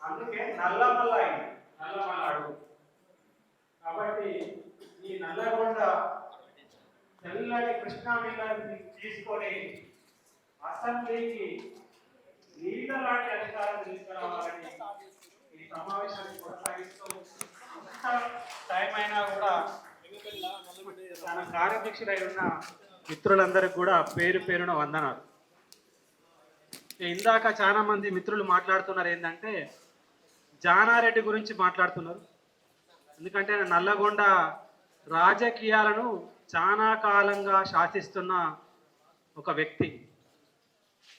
అందుకే నల్లమల్ల అయింది, నల్లమల్ల అడుగు. కాబట్టి ఈ నల్లగొండ తెల్లటి కృష్ణా నీళ్ళని తీసుకొని అసెంబ్లీకి నీళ్ళ లాంటి అధికారం తీసుకురావాలని ఈ సమావేశాన్ని కొనసాగిస్తూ టైం అయినా కూడా తన కార్యదక్షుడై ఉన్న మిత్రులందరికీ కూడా పేరు పేరున వందనాలు. ఇందాక చాలా మంది మిత్రులు మాట్లాడుతున్నారు ఏంటంటే జానారెడ్డి గురించి మాట్లాడుతున్నారు. ఎందుకంటే నల్లగొండ రాజకీయాలను చాలా కాలంగా శాసిస్తున్న ఒక వ్యక్తి.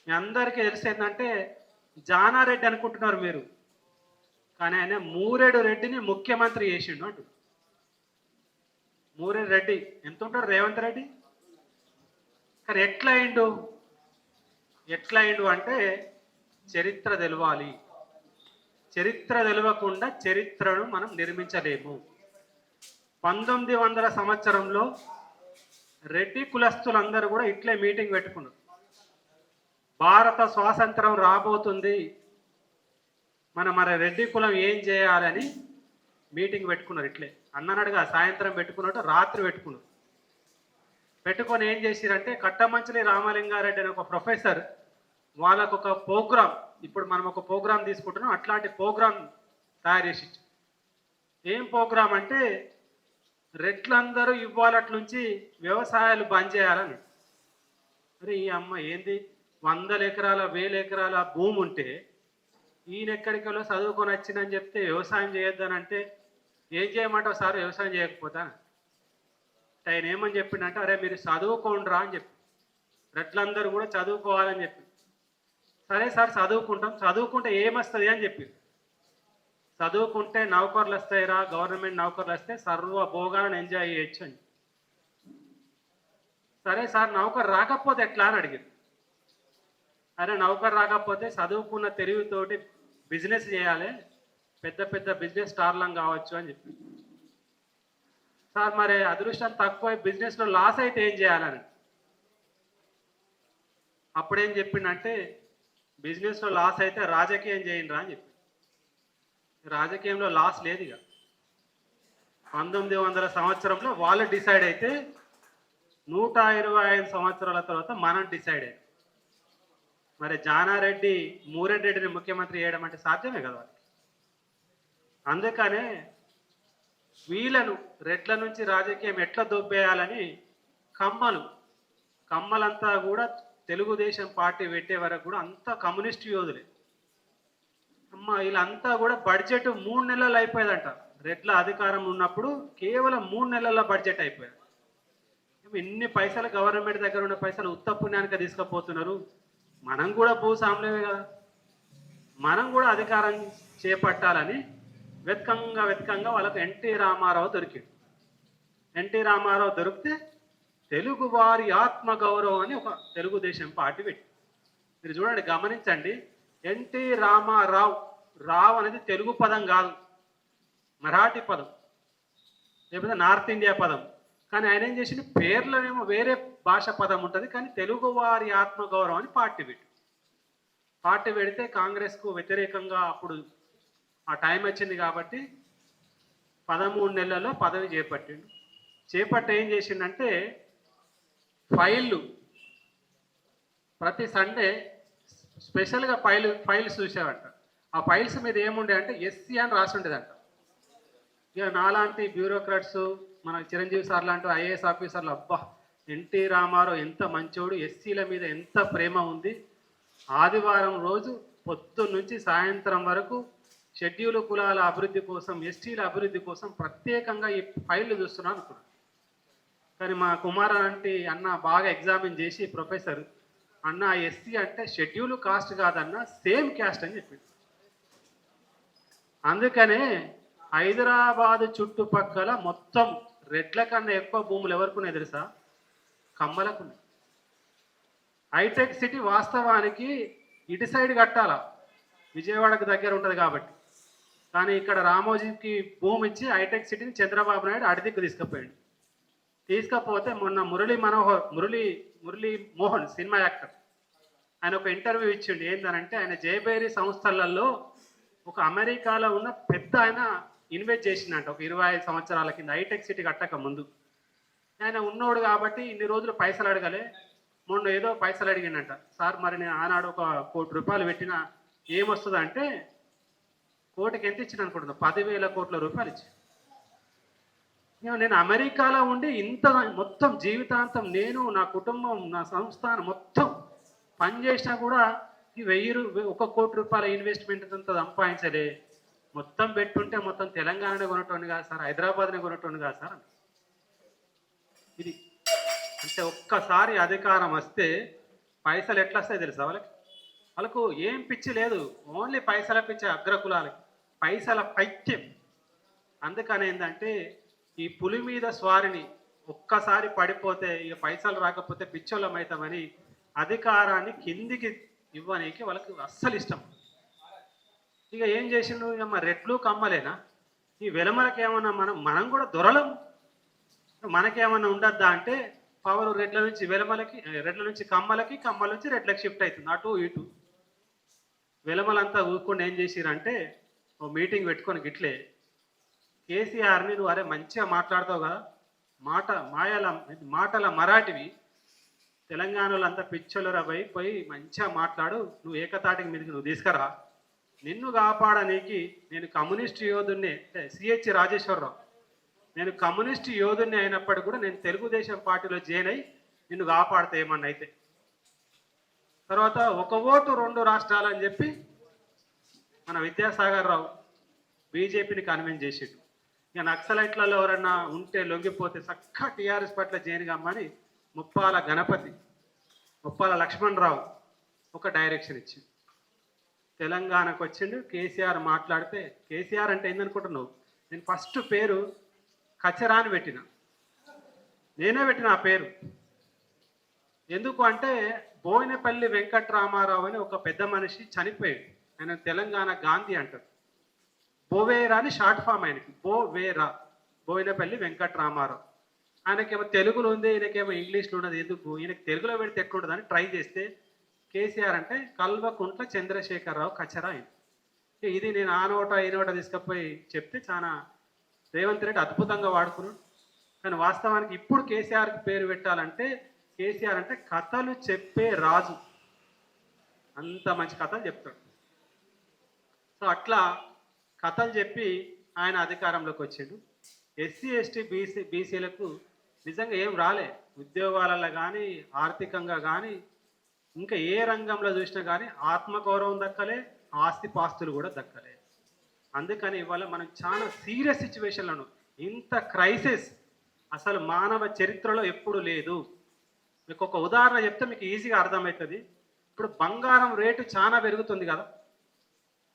మీ అందరికీ తెలిసేందంటే జానారెడ్డి అనుకుంటున్నారు మీరు, కానీ ఆయన మూరెడు రెడ్డిని ముఖ్యమంత్రి చేసిండు అంటు. మూరెడు రెడ్డి ఎంత ఉంటాడు రేవంత్ రెడ్డి, కానీ ఎట్లా అయిండు అంటే చరిత్ర తెలవాలి. చరిత్ర తెలవకుండా చరిత్రను మనం నిర్మించలేము. 1900 సంవత్సరంలో రెడ్డి కులస్తులందరూ కూడా ఇట్లే మీటింగ్ పెట్టుకున్నారు. భారత స్వాతంత్రం రాబోతుంది, మరి రెడ్డి కులం ఏం చేయాలని మీటింగ్ పెట్టుకున్నారు. ఇట్లే అన్ననడుగా సాయంత్రం పెట్టుకున్నట్టు రాత్రి పెట్టుకొని ఏం చేసిరంటే కట్టమంచిలి రామలింగారెడ్డి అనే ఒక ప్రొఫెసర్ వాళ్ళకు ఒక ప్రోగ్రామ్, ఇప్పుడు మనం ఒక ప్రోగ్రాం తీసుకుంటున్నాం, అట్లాంటి ప్రోగ్రాం తయారు చేసి ఏం ప్రోగ్రాం అంటే రెడ్లందరూ ఇవ్వాలట్లుంచి వ్యవసాయాలు బంద్ చేయాలని. అరే ఈ అమ్మ ఏంది 100 ఎకరాల 1000 ఎకరాల భూమి ఉంటే ఈయన ఎక్కడికెళ్ళో చదువుకొని వచ్చిందని చెప్తే వ్యవసాయం చేయొద్దని అంటే ఏం చేయమంటావు సార్ వ్యవసాయం చేయకపోతా. ఆయన ఏమని చెప్పిండంటే అరే మీరు చదువుకోండిరా అని చెప్పి, రెడ్లందరూ కూడా చదువుకోవాలని చెప్పి. సరే సార్ చదువుకుంటాం, చదువుకుంటే ఏమొస్తుంది అని చెప్పి, చదువుకుంటే నౌకర్లు వస్తాయిరా, గవర్నమెంట్ నౌకర్లు వస్తే సర్వ భోగాలను ఎంజాయ్ చేయొచ్చు అని. సరే సార్ నౌకర్ రాకపోతే ఎట్లా అని అడిగారు. అరే నౌకర్ రాకపోతే చదువుకున్న తెలివితోటి బిజినెస్ చేయాలి, పెద్ద పెద్ద బిజినెస్ స్టార్లం కావచ్చు అని చెప్పి. సార్ మరి అదృష్టం తక్కువ బిజినెస్లో లాస్ అయితే ఏం చేయాలని. అప్పుడేం చెప్పిండంటే బిజినెస్లో లాస్ అయితే రాజకీయం చేయండిరా అని చెప్పి. రాజకీయంలో లాస్ లేదు. ఇక 1900 సంవత్సరంలో వాళ్ళు డిసైడ్ అయితే 125 సంవత్సరాల తర్వాత మనం డిసైడ్ అయ్యాం. మరి జానారెడ్డి మూరెడ్డిని ముఖ్యమంత్రి చేయడం అంటే సాధ్యమే కదా. అందుకనే వీళ్ళను రెడ్ల నుంచి రాజకీయం ఎట్లా దొబ్బేయాలని కమ్మలంతా కూడా తెలుగుదేశం పార్టీ పెట్టే వరకు కూడా అంతా కమ్యూనిస్ట్ యోధులే. అమ్మ వీళ్ళంతా కూడా బడ్జెట్ 3 నెలలు అయిపోయేదంట. రెడ్ల అధికారం ఉన్నప్పుడు కేవలం 3 నెలల బడ్జెట్ అయిపోయేది. ఇన్ని పైసలు గవర్నమెంట్ దగ్గర ఉన్న పైసలు ఉత్త పుణ్యానికి తీసుకుపోతున్నారు. మనం కూడా భూస్వాములమే కదా, మనం కూడా అధికారం చేపట్టాలని వెతకంగా వాళ్ళకు ఎన్టీ రామారావు దొరికింది. ఎన్టీ రామారావు దొరికితే తెలుగువారి ఆత్మగౌరవం అని ఒక తెలుగుదేశం పార్టీ పెట్టి. మీరు చూడండి, గమనించండి, ఎన్టీ రామారావు, రావు అనేది తెలుగు పదం కాదు, మరాఠీ పదం లేకపోతే నార్త్ ఇండియా పదం. కానీ ఆయన ఏం చేసింది, పేర్లోనేమో వేరే భాష పదం ఉంటుంది, కానీ తెలుగువారి ఆత్మగౌరవం అని పార్టీ పెడితే కాంగ్రెస్కు వ్యతిరేకంగా అప్పుడు ఆ టైం వచ్చింది కాబట్టి 13 నెలల్లో పదవి చేపట్టి ఏం చేసిందంటే ఫైళ్ళు ప్రతి సండే స్పెషల్గా ఫైల్స్ చూసేవంట. ఆ ఫైల్స్ మీద ఏముండే అంటే ఎస్సీ అని రాసి ఉండేదంట. ఇక నాలాంటి బ్యూరోక్రాట్స్, మన చిరంజీవి సార్ లాంటి ఐఏఎస్ ఆఫీసర్లు, అబ్బా ఎన్టీ రామారావు ఎంత మంచోడు, ఎస్సీల మీద ఎంత ప్రేమ ఉంది, ఆదివారం రోజు పొద్దున్న నుంచి సాయంత్రం వరకు షెడ్యూల్ కులాల అభివృద్ధి కోసం, ఎస్టీల అభివృద్ధి కోసం ప్రత్యేకంగా ఈ ఫైళ్ళు చూస్తున్నాను అనుకున్నాను. కానీ మా కుమార్ అంటే అన్న బాగా ఎగ్జామిన్ చేసి ప్రొఫెసర్ అన్న ఎస్సీ అంటే షెడ్యూల్ కాస్ట్ కాదన్న సేమ్ క్యాస్ట్ అని చెప్పింది. అందుకనే హైదరాబాద్ చుట్టుపక్కల మొత్తం రెడ్ల కన్నా ఎక్కువ భూములు ఎవరికి తెలుసా, కమ్మలకు. హైటెక్ సిటీ వాస్తవానికి ఇటు సైడ్ కట్టాల, విజయవాడకు దగ్గర ఉంటుంది కాబట్టి. కానీ ఇక్కడ రామోజీకి భూమి ఇచ్చి హైటెక్ సిటీని చంద్రబాబు నాయుడు అడిదిక్కు తీసుకపోతే మొన్న మురళీ మోహన్ సినిమా యాక్టర్, ఆయన ఒక ఇంటర్వ్యూ ఇచ్చిండు. ఏంటనంటే ఆయన జయబేరి సంస్థలలో ఒక అమెరికాలో ఉన్న పెద్ద ఆయన ఇన్వెస్ట్ చేసిందంట ఒక 25 సంవత్సరాల కింద హైటెక్ సిటీ కట్టక ముందు. ఆయన ఉన్నోడు కాబట్టి ఇన్ని రోజులు పైసలు అడగలే. మొన్న ఏదో పైసలు అడిగిండంట. సార్ మరి నేను ఆనాడు ఒక ₹1,00,00,000 పెట్టినా ఏమొస్తుంది అంటే, కోటికి ఎంత ఇచ్చిన అనుకుంటున్నా, 10,000 కోట్ల రూపాయలు ఇచ్చి. నేను అమెరికాలో ఉండి ఇంత మొత్తం జీవితాంతం నేను నా కుటుంబం నా సంస్థానం మొత్తం పనిచేసినా కూడా ఈ ₹1,00,00,000 ఇన్వెస్ట్మెంట్ అంతా సంపాదించలే. మొత్తం పెట్టుంటే మొత్తం తెలంగాణనే కొనటోని కాదు సార్, హైదరాబాద్నే కొనటోని కాదు సార్. ఇది అంటే ఒక్కసారి అధికారం వస్తే పైసలు ఎట్లా వస్తాయి తెలుసా వాళ్ళకు ఏం పిచ్చి లేదు, ఓన్లీ పైసల పిచ్చి అగ్రకులాలకి, పైసల పైత్యం. అందుకని ఏంటంటే ఈ పులి మీద స్వారిని ఒక్కసారి పడిపోతే ఇక పైసలు రాకపోతే పిచ్చోళ్ళం అవుతామని అధికారాన్ని కిందికి ఇవ్వనీకి వాళ్ళకి అస్సలు ఇష్టం. ఇక ఏం చేసిండు, ఇక మా రెట్లు కమ్మలేనా ఈ వెలమలకి ఏమన్నా మనం కూడా దొరలం, మనకేమన్నా ఉండద్దా అంటే పవర్ రెడ్ల నుంచి వెలమలకి, రెడ్ల నుంచి కమ్మలకి, కమ్మల నుంచి రెడ్లకు షిఫ్ట్ అవుతుంది అటు ఇటు. వెలమలంతా ఊరుకొని ఏం చేసిరంటే ఓ మీటింగ్ పెట్టుకొని గిట్లే కేసీఆర్ని, నువ్వు అరే మంచిగా మాట్లాడతావు కదా, మాటల మరాఠివి, తెలంగాణలో అంతా పిచ్చోళ్ళరా పోయి మంచిగా మాట్లాడు, నువ్వు ఏకతాటికి మీదకి నువ్వు తీసుకురా, నిన్ను కాపాడనీకి నేను కమ్యూనిస్ట్ యోధుడిని, సిహెచ్ రాజేశ్వరరావు, నేను కమ్యూనిస్ట్ యోధుడిని అయినప్పటికీ కూడా నేను తెలుగుదేశం పార్టీలో జాయిన్ అయ్యి నిన్ను కాపాడితే ఏమన్నా అయితే. తర్వాత ఒక ఓటు 2 రాష్ట్రాలు అని చెప్పి మన విద్యాసాగర్ రావు బీజేపీని కన్విన్స్ చేసిండు. ఇక నక్సలైట్లలో ఎవరన్నా ఉంటే లొంగిపోతే చక్కగా టీఆర్ఎస్ పట్ల జాయిన్ కమ్మని ముప్పాల గణపతి, ముప్పాల లక్ష్మణరావు ఒక డైరెక్షన్ ఇచ్చింది. తెలంగాణకు వచ్చిండు కేసీఆర్ మాట్లాడితే, కేసీఆర్ అంటే ఏందనుకుంటున్నావు, నేను ఫస్ట్ పేరు కచరా అని పెట్టిన, నేనే పెట్టిన ఆ పేరు. ఎందుకు అంటే బోయినపల్లి వెంకట్రామారావు అని ఒక పెద్ద మనిషి చనిపోయాడు, ఆయన తెలంగాణ గాంధీ అంటారు. బోవేరా అని షార్ట్ ఫామ్ ఆయనకి, బోవేరా, బోయినపల్లి వెంకట్రామారావు. ఆయనకేమో తెలుగులో ఉంది, ఈయనకేమో ఇంగ్లీష్లో ఉన్నది, ఎందుకు ఈయనకి తెలుగులో పెడితే ఎట్లుంటుంది అని ట్రై చేస్తే కేసీఆర్ అంటే కల్వకుంట్ల చంద్రశేఖరరావు కచరా అయింది. ఇది నేను ఆ నోట ఈ నోట తీసుకుపోయి చెప్తే చాలా రేవంత్ రెడ్డి అద్భుతంగా వాడుకున్నాడు. కానీ వాస్తవానికి ఇప్పుడు కేసీఆర్కి పేరు పెట్టాలంటే కేసీఆర్ అంటే కథలు చెప్పే రాజు, అంత మంచి కథలు చెప్తాడు. సో అట్లా కథలు చెప్పి ఆయన అధికారంలోకి వచ్చిండు. ఎస్సీ ఎస్టీ బీసీలకు నిజంగా ఏం రాలే, ఉద్యోగాలలో కానీ ఆర్థికంగా కానీ ఇంకా ఏ రంగంలో చూసినా కానీ ఆత్మగౌరవం దక్కలే, ఆస్తిపాస్తులు కూడా దక్కలే. అందుకని ఇవాళ మనం చాలా సీరియస్ సిచ్యువేషన్లను, ఇంత క్రైసిస్ అసలు మానవ చరిత్రలో ఎప్పుడు లేదు. మీకు ఒక ఉదాహరణ చెప్తే మీకు ఈజీగా అర్థమవుతుంది. ఇప్పుడు బంగారం రేటు చాలా పెరుగుతుంది కదా,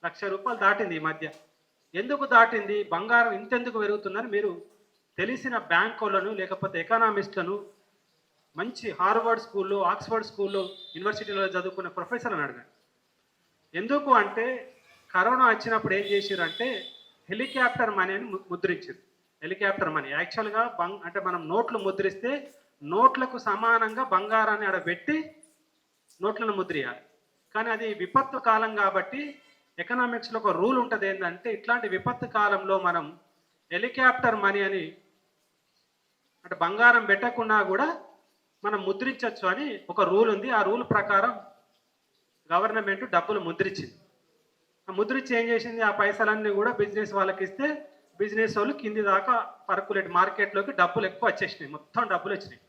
₹1,00,000 దాటింది ఈ మధ్య. ఎందుకు దాటింది, బంగారం ఇంతెందుకు పెరుగుతుందని మీరు తెలిసిన బ్యాంకులను లేకపోతే ఎకనామిస్టులను, మంచి హార్వర్డ్ స్కూల్లో, ఆక్స్ఫర్డ్ స్కూల్లో, యూనివర్సిటీలో చదువుకున్న ప్రొఫెసర్ని అడగండి. ఎందుకు అంటే కరోనా వచ్చినప్పుడు ఏం చేశారు అంటే హెలికాప్టర్ మనీ అని ముద్రించారు. హెలికాప్టర్ మనీ యాక్చువల్గా అంటే మనం నోట్లు ముద్రిస్తే నోట్లకు సమానంగా బంగారాన్ని ఆడబెట్టి నోట్లను ముద్రియాలి. కానీ అది విపత్తు కాలం కాబట్టి ఎకనామిక్స్లో ఒక రూల్ ఉంటుంది, ఏంటంటే ఇట్లాంటి విపత్తు కాలంలో మనం హెలికాప్టర్ మనీ అని అంటే బంగారం పెట్టకుండా కూడా మనం ముద్రించవచ్చు అని ఒక రూల్ ఉంది. ఆ రూల్ ప్రకారం గవర్నమెంట్ డబ్బులు ముద్రించింది. ఆ ముద్రించి ఏం చేసింది, ఆ పైసలన్నీ కూడా బిజినెస్ వాళ్ళకి ఇస్తే బిజినెస్ వాళ్ళు కింది దాకా పర్కులేట్ మార్కెట్లోకి డబ్బులు ఎక్కువ వచ్చేసినాయి, మొత్తం డబ్బులు వచ్చినాయి.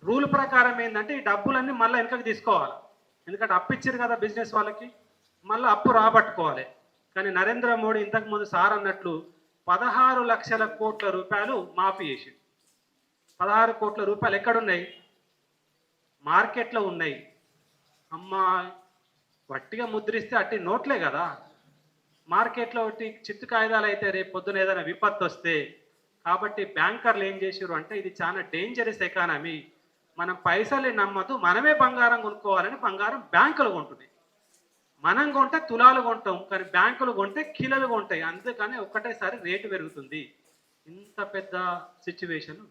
రూల్ ప్రకారం ఏంటంటే ఈ డబ్బులన్నీ మళ్ళీ వెనకకి తీసుకోవాలి, ఎందుకంటే అప్పు ఇచ్చారు కదా బిజినెస్ వాళ్ళకి, మళ్ళీ అప్పు రాబట్టుకోవాలి. కానీ నరేంద్ర మోడీ ఇంతకుముందు సార్ అన్నట్లు 16 లక్షల కోట్ల రూపాయలు మాఫీ చేసి, 16 కోట్ల రూపాయలు ఎక్కడున్నాయి, మార్కెట్లో ఉన్నాయి. అమ్మా వట్టిగా ముద్రిస్తే అట్టి నోట్లే కదా, మార్కెట్లో ఒకటి చిత్తు కాగితాలు అయితే రేపు పొద్దున ఏదైనా విపత్తు వస్తే. కాబట్టి బ్యాంకర్లు ఏం చేసారు అంటే ఇది చాలా డేంజరస్ ఎకానమీ, మనం పైసలు నమ్మద్దు, మనమే బంగారం కొనుక్కోవాలని బంగారం బ్యాంకులు కొంటున్నాయి. మనం కొంటే తులాలు కొంటాం, కానీ బ్యాంకులు కొంటే కిలోలు కొంటాయి. అందుకని ఒక్కటేసారి రేటు పెరుగుతుంది. ఇంత పెద్ద సిచ్యువేషన్,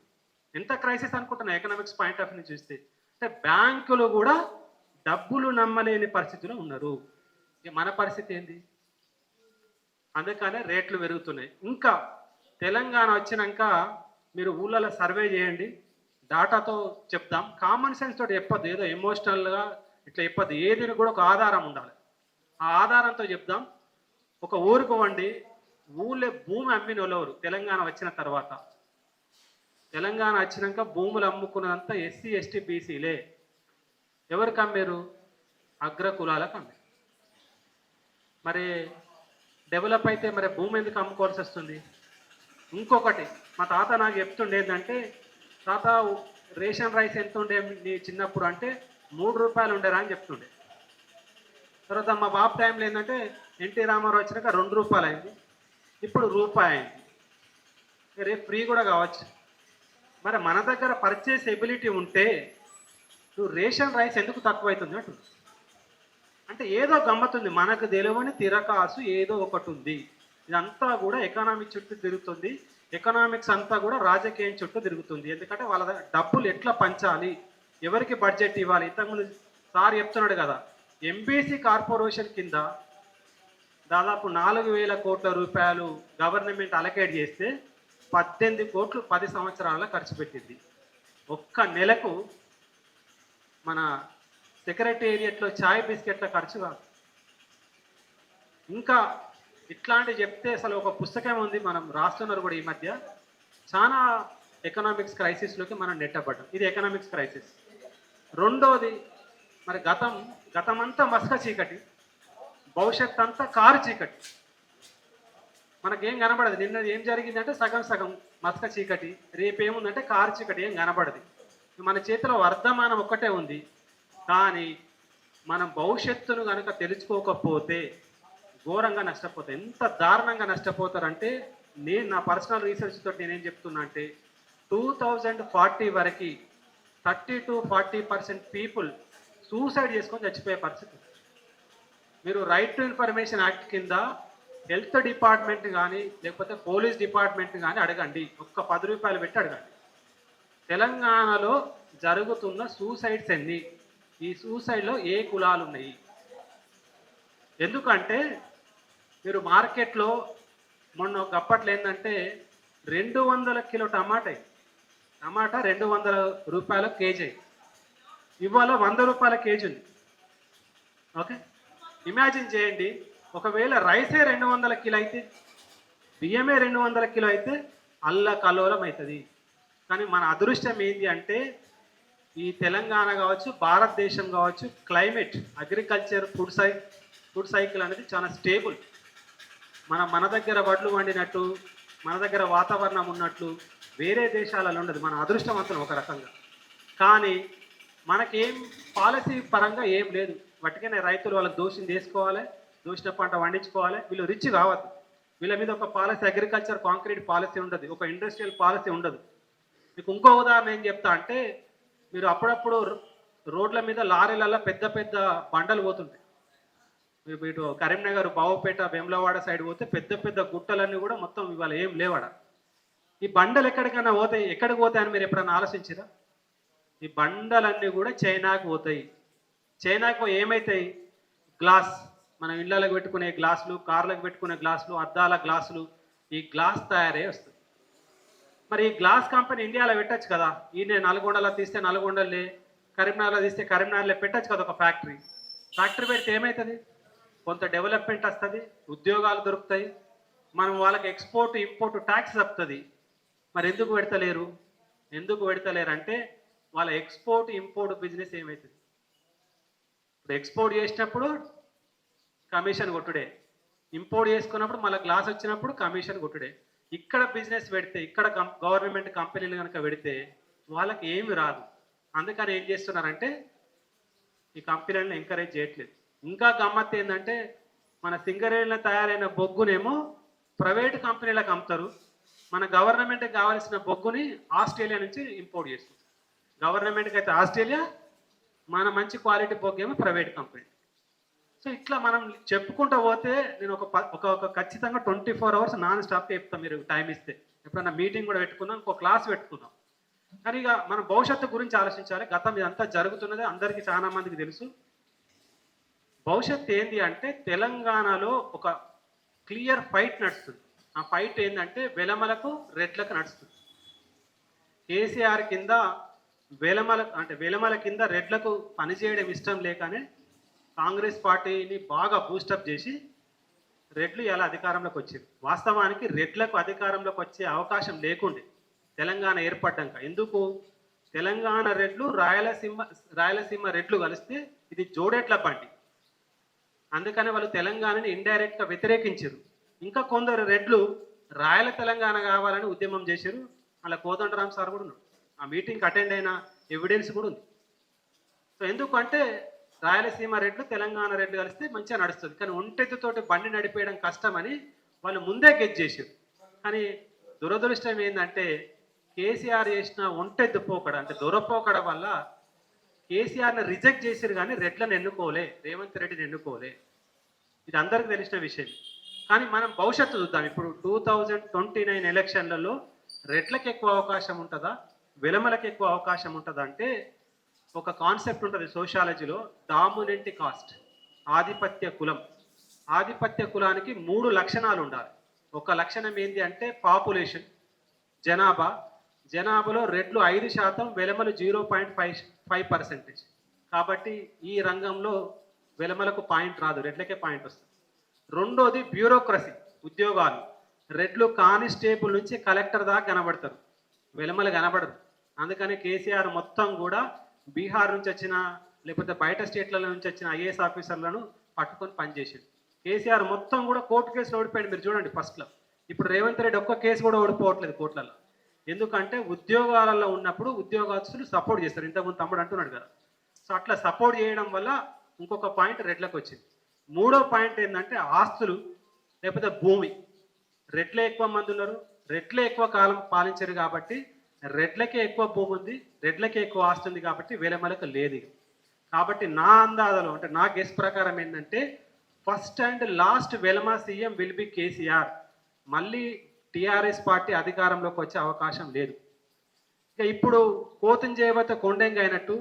ఎంత క్రైసిస్ అనుకుంటున్నా ఎకనామిక్స్ పాయింట్ ఆఫ్ వ్యూ చూస్తే. అంటే బ్యాంకులు కూడా డబ్బులు నమ్మలేని పరిస్థితిలో ఉన్నారు. మన పరిస్థితి ఏంది, అందుకనే రేట్లు పెరుగుతున్నాయి. ఇంకా తెలంగాణ వచ్చినాక మీరు ఊళ్ళలో సర్వే చేయండి, డాటాతో చెప్దాం. కామన్ సెన్స్ తోటి చెప్పొద్దు, ఏదో ఎమోషనల్గా ఇట్లా చెప్పొద్దు. ఏదిని కూడా ఒక ఆధారం ఉండాలి. ఆ ఆధారంతో చెప్దాం. ఒక ఊరికి వండి ఊళ్ళో భూమి అమ్మిన వాళ్ళెవరు? తెలంగాణ వచ్చిన తర్వాత. తెలంగాణ వచ్చినాక భూములు అమ్ముకున్నదంతా ఎస్సీ ఎస్టీ బీసీలే. ఎవరికి అమ్మారు? అగ్ర కులాలకు అమ్మారు. మరి డెవలప్ అయితే మరి భూమి ఎందుకు అమ్ముకోవాల్సి వస్తుంది? ఇంకొకటి మా తాత నాకు చెప్తుండే ఏంటంటే, తాత రేషన్ రైస్ ఎంత ఉండే నీ చిన్నప్పుడు అంటే 3 రూపాయలు ఉండేరా అని చెప్తుండే. తర్వాత మా బాబు టైంలో ఏంటంటే ఎన్టీ రామారావు వచ్చినాక 2 రూపాయలు అయింది, ఇప్పుడు రూపాయి అయింది. రేపు ఫ్రీ కూడా కావచ్చు. మరి మన దగ్గర పర్చేస్ ఎబిలిటీ ఉంటే నువ్వు రేషన్ రైస్ ఎందుకు తక్కువ అవుతుంది అంటు? అంటే ఏదో గమ్మతుంది, మనకు తెలియని తిరకాసు ఏదో ఒకటి ఉంది. ఇదంతా కూడా ఎకనామిక్ చుట్టూ తిరుగుతుంది. ఎకనామిక్స్ అంతా కూడా రాజకీయం చుట్టూ తిరుగుతుంది. ఎందుకంటే వాళ్ళ డబ్బులు ఎట్లా పంచాలి, ఎవరికి బడ్జెట్ ఇవ్వాలి. ఇంతకుముందు సార్ చెప్తున్నాడు కదా, ఎంబీసీ కార్పొరేషన్ కింద దాదాపు 4,000 కోట్ల రూపాయలు గవర్నమెంట్ అలకేట్ చేస్తే 18 కోట్లు 10 సంవత్సరాల్లో ఖర్చు పెట్టింది. ఒక్క నెలకు మన సెక్రటేరియట్లో ఛాయ్ బిస్కెట్ల ఖర్చు కాదు. ఇంకా ఇట్లాంటివి చెప్తే అసలు ఒక పుస్తకం ఉంది, మనం రాస్తున్నారు కూడా ఈ మధ్య. చాలా ఎకనామిక్స్ క్రైసిస్లోకి మనం నెట్టబడ్డాం. ఇది ఎకనామిక్స్ క్రైసిస్. రెండోది, మరి గతమంతా మసక చీకటి, భవిష్యత్ అంతా కారు చీకటి. మనకేం కనబడదు. నిన్న ఏం జరిగిందంటే సగం సగం మసక చీకటి, రేపేముందంటే కారు చీకటి, ఏం కనబడదు. మన చేతిలో వర్ధమానం ఒక్కటే ఉంది. కానీ మనం భవిష్యత్తును కనుక తెలుసుకోకపోతే ఘోరంగా నష్టపోతాయి. ఎంత దారుణంగా నష్టపోతారంటే, నేను నా పర్సనల్ రీసెర్చ్ తోటి నేనేం చెప్తున్నా అంటే 2040 వరకు 30 to 40% పీపుల్ సూసైడ్ చేసుకొని చచ్చిపోయే పరిస్థితి. మీరు రైట్ టు ఇన్ఫర్మేషన్ యాక్ట్ కింద హెల్త్ డిపార్ట్మెంట్ కానీ లేకపోతే పోలీస్ డిపార్ట్మెంట్ కానీ అడగండి, ఒక్క 10 రూపాయలు పెట్టి అడగండి. తెలంగాణలో జరుగుతున్న సూసైడ్స్ ఎన్ని, ఈ సూసైడ్లో ఏ కులాలు ఉన్నాయి? ఎందుకంటే మీరు మార్కెట్లో మొన్న ఒకప్పట్లో ఏంటంటే 200 కిలో టమాటా 200 రూపాయల కేజీ, ఇవాళ 100 రూపాయల కేజీ ఉంది. ఓకే, ఇమాజిన్ చేయండి. ఒకవేళ రైసే 200 కిలో అయితే, బియ్యమే 200 కిలో అయితే అల్లకల్లోలం అవుతుంది. కానీ మన అదృష్టం ఏంటి అంటే, ఈ తెలంగాణ కావచ్చు, భారతదేశం కావచ్చు, క్లైమేట్, అగ్రికల్చర్, ఫుడ్ సైకిల్ అనేది చాలా స్టేబుల్. మన దగ్గర వడ్లు వండినట్టు, మన దగ్గర వాతావరణం ఉన్నట్లు వేరే దేశాలలో ఉండదు. మన అదృష్టవంతులు ఒక రకంగా. కానీ మనకేం పాలసీ పరంగా ఏం లేదు. వాటికనే రైతులు వాళ్ళకి దోషం చేసుకోవాలి, దోషిన పంట పండించుకోవాలి. వీళ్ళు రిచ్ కావద్దు. వీళ్ళ మీద ఒక పాలసీ, అగ్రికల్చర్ కాంక్రీట్ పాలసీ ఉండదు, ఒక ఇండస్ట్రియల్ పాలసీ ఉండదు. మీకు ఇంకో ఉదాహరణ ఏం చెప్తా అంటే, మీరు అప్పుడప్పుడు రోడ్ల మీద లారీలలో పెద్ద పెద్ద బండలు పోతుంటాయి. మీరు ఇటు కరీంనగర్, బావుపేట, వేములవాడ సైడ్ పోతే పెద్ద పెద్ద గుట్టలన్నీ కూడా మొత్తం ఇవాళ ఏం లేవాడ. ఈ బండలు ఎక్కడికైనా పోతాయి, ఎక్కడికి పోతాయని మీరు ఎప్పుడైనా ఆలోచించారా? ఈ బండలన్నీ కూడా చైనాకు పోతాయి. చైనాకు ఏమవుతాయి? గ్లాస్, మనం ఇళ్ళకి పెట్టుకునే గ్లాసులు, కార్లకు పెట్టుకునే గ్లాసులు, అద్దాల గ్లాసులు, ఈ గ్లాస్ తయారే వస్తుంది. మరి ఈ గ్లాస్ కంపెనీ ఇండియాలో పెట్టచ్చు కదా. ఈయన నల్గొండలో తీస్తే నల్గొండలే, కరీంనగర్లో తీస్తే కరీంనగర్లో పెట్టచ్చు కదా ఒక ఫ్యాక్టరీ పెడితే ఏమవుతుంది? కొంత డెవలప్మెంట్ వస్తుంది, ఉద్యోగాలు దొరుకుతాయి, మనం వాళ్ళకి ఎక్స్పోర్ట్ ఇంపోర్ట్ ట్యాక్స్ తప్పుతుంది. మరి ఎందుకు పెడతలేరు అంటే, వాళ్ళ ఎక్స్పోర్ట్ ఇంపోర్ట్ బిజినెస్ ఏమవుతుంది? ఇప్పుడు ఎక్స్పోర్ట్ చేసినప్పుడు కమిషన్ కొట్టుడే, ఇంపోర్ట్ చేసుకున్నప్పుడు మళ్ళీ గ్లాస్ వచ్చినప్పుడు కమిషన్ కొట్టుడే. ఇక్కడ బిజినెస్ పెడితే, ఇక్కడ గవర్నమెంట్ కంపెనీలు కనుక పెడితే వాళ్ళకి ఏమి రాదు. అందుకని ఏం చేస్తున్నారంటే ఈ కంపెనీలను ఎంకరేజ్ చేయట్లేదు. ఇంకా గమ్మత్ ఏంటంటే, మన సింగరేణిలో తయారైన బొగ్గునేమో ప్రైవేట్ కంపెనీలకు అమ్ముతారు, మన గవర్నమెంట్కి కావాల్సిన బొగ్గుని ఆస్ట్రేలియా నుంచి ఇంపోర్ట్ చేస్తారు. గవర్నమెంట్కి అయితే ఆస్ట్రేలియా, మన మంచి క్వాలిటీ బొగ్గు ఏమో ప్రైవేట్ కంపెనీ. సో ఇట్లా మనం చెప్పుకుంటూ పోతే నేను ఒక ఖచ్చితంగా 24 అవర్స్ నాన్ స్టాప్ చెప్తాం, మీరు టైం ఇస్తే. ఎప్పుడన్నా మీటింగ్ కూడా పెట్టుకుందాం, ఇంకో క్లాస్ పెట్టుకుందాం. కానీ ఇక మనం భవిష్యత్తు గురించి ఆలోచించాలి. గతం ఇదంతా జరుగుతున్నది అందరికీ చాలా మందికి తెలుసు. భవిష్యత్తు ఏంటి అంటే, తెలంగాణలో ఒక క్లియర్ ఫైట్ నడుస్తుంది. ఆ ఫైట్ ఏంటంటే వెలమలకు రెడ్లకు నడుస్తుంది. కేసీఆర్ కింద వెలమల కింద రెడ్లకు పనిచేయడం ఇష్టం లేకనే కాంగ్రెస్ పార్టీని బాగా బూస్టప్ చేసి రెడ్లు ఇలా అధికారంలోకి వచ్చారు. వాస్తవానికి రెడ్లకు అధికారంలోకి వచ్చే అవకాశం లేకుండే తెలంగాణ ఏర్పడ్డాక. ఎందుకు? తెలంగాణ రెడ్లు రాయలసీమ రెడ్లు కలిస్తే ఇది జోడెట్ల బండి. అందుకని వాళ్ళు తెలంగాణని ఇండైరెక్ట్గా వ్యతిరేకించారు. ఇంకా కొందరు రెడ్లు రాయల తెలంగాణ కావాలని ఉద్యమం చేశారు. అలా కోదండరాం సార్ కూడా ఉన్నాడు. ఆ మీటింగ్కి అటెండ్ అయిన ఎవిడెన్స్ కూడా ఉంది. సో ఎందుకంటే రాయలసీమ రెడ్లు తెలంగాణ రెడ్లు కలిస్తే మంచిగా నడుస్తుంది. కానీ ఒంటెత్తుతోటి బండి నడిపేయడం కష్టమని వాళ్ళు ముందే గెట్ చేశారు. కానీ దురదృష్టం ఏంటంటే కేసీఆర్ చేసిన ఒంటెత్తు పోకడ అంటే దొరపోకడ వల్ల కేసీఆర్ని రిజెక్ట్ చేశారు కానీ రెడ్లను ఎన్నుకోలే, రేవంత్ రెడ్డిని ఎన్నుకోలే. ఇది అందరికీ తెలిసిన విషయం. కానీ మనం భవిష్యత్తు చూద్దాం. ఇప్పుడు 2029 ఎలక్షన్లలో రెడ్లకు ఎక్కువ అవకాశం ఉంటుందా, వెలమలకు ఎక్కువ అవకాశం ఉంటుందా అంటే ఒక కాన్సెప్ట్ ఉంటుంది సోషాలజీలో, డామినెంట్ కాస్ట్, ఆధిపత్య కులం. ఆధిపత్య కులానికి 3 లక్షణాలు ఉండాలి. ఒక లక్షణం ఏంటి అంటే పాపులేషన్, జనాభాలో రెడ్లు 5%, వెలమలు 0.5%. కాబట్టి ఈ రంగంలో వెలమలకు పాయింట్ రాదు, రెడ్లకే పాయింట్ వస్తుంది. రెండోది బ్యూరోక్రసీ, ఉద్యోగాలు. రెడ్లు కానిస్టేబుల్ నుంచి కలెక్టర్ దాకా కనబడతారు, వెలమలు కనబడరు. అందుకని కేసీఆర్ మొత్తం కూడా బీహార్ నుంచి వచ్చిన లేకపోతే బయట స్టేట్లలో నుంచి వచ్చిన ఐఏఎస్ ఆఫీసర్లను పట్టుకొని పనిచేసాడు. కేసీఆర్ మొత్తం కూడా కోర్టు కేసులు ఓడిపోయాడు. మీరు చూడండి ఫస్ట్లో. ఇప్పుడు రేవంత్ రెడ్డి ఒక్క కేసు కూడా ఓడిపోవట్లేదు కోర్టులలో. ఎందుకంటే ఉద్యోగాలలో ఉన్నప్పుడు ఉద్యోగస్తులు సపోర్ట్ చేస్తారు. ఇంతకుముందు తమ్ముడు అంటున్నాడు కదా. సో అట్లా సపోర్ట్ చేయడం వల్ల ఇంకొక పాయింట్ రెడ్లకు వచ్చింది. మూడో పాయింట్ ఏంటంటే ఆస్తులు లేకపోతే భూమి. రెడ్లే ఎక్కువ మంది ఉన్నారు, రెడ్లే ఎక్కువ కాలం పాలించారు కాబట్టి రెడ్లకే ఎక్కువ భూమి ఉంది, రెడ్లకే ఎక్కువ ఆస్తి ఉంది కాబట్టి వెలమలకు లేదు. కాబట్టి నా అందాజలో అంటే నా గెస్ ప్రకారం ఏంటంటే first and last Velama CM will be KCR. మళ్ళీ టీఆర్ఎస్ పార్టీ అధికారంలోకి వచ్చే అవకాశం లేదు. ఇక ఇప్పుడు కోతం చేయబోతే కొండెంగా అయినట్టు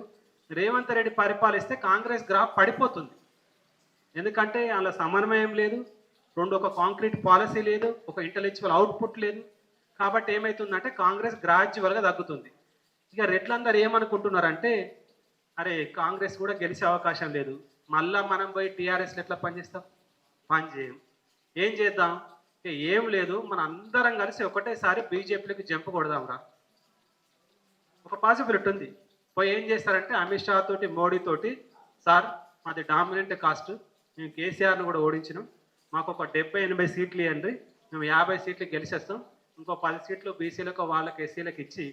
రేవంత్ రెడ్డి పరిపాలిస్తే కాంగ్రెస్ గ్రాఫ్ పడిపోతుంది. ఎందుకంటే అలా సమన్వయం లేదు, ఒక కాంక్రీట్ పాలసీ లేదు, ఒక ఇంటలెక్చువల్ అవుట్పుట్ లేదు. కాబట్టి ఏమవుతుందంటే కాంగ్రెస్ గ్రాడ్యువల్గా తగ్గుతుంది. ఇక రెడ్లందరూ ఏమనుకుంటున్నారంటే అరే కాంగ్రెస్ కూడా గెలిచే అవకాశం లేదు, మళ్ళా మనం పోయి టీఆర్ఎస్లో ఎట్లా పనిచేస్తాం, పని చేయం. ఏం చేద్దాం? ఏం లేదు, మన అందరం కలిసి ఒకటేసారి బీజేపీలోకి జంప్ కొడదాంరా. ఒక పాసిబిలిటీ ఉంది. పోయి ఏం చేస్తారంటే అమిత్ షా తోటి, మోడీ తోటి, సార్ మాది డామినెంట్ కాస్ట్, మేము కేసీఆర్ను కూడా ఓడించినాం, మాకు ఒక 70-80 సీట్లు ఇవ్వండి, మేము 50 సీట్లు గెలిచేస్తాం, ఇంకో 10 సీట్లు బీసీలకు వాళ్ళకి ఎస్సీలకు ఇచ్చి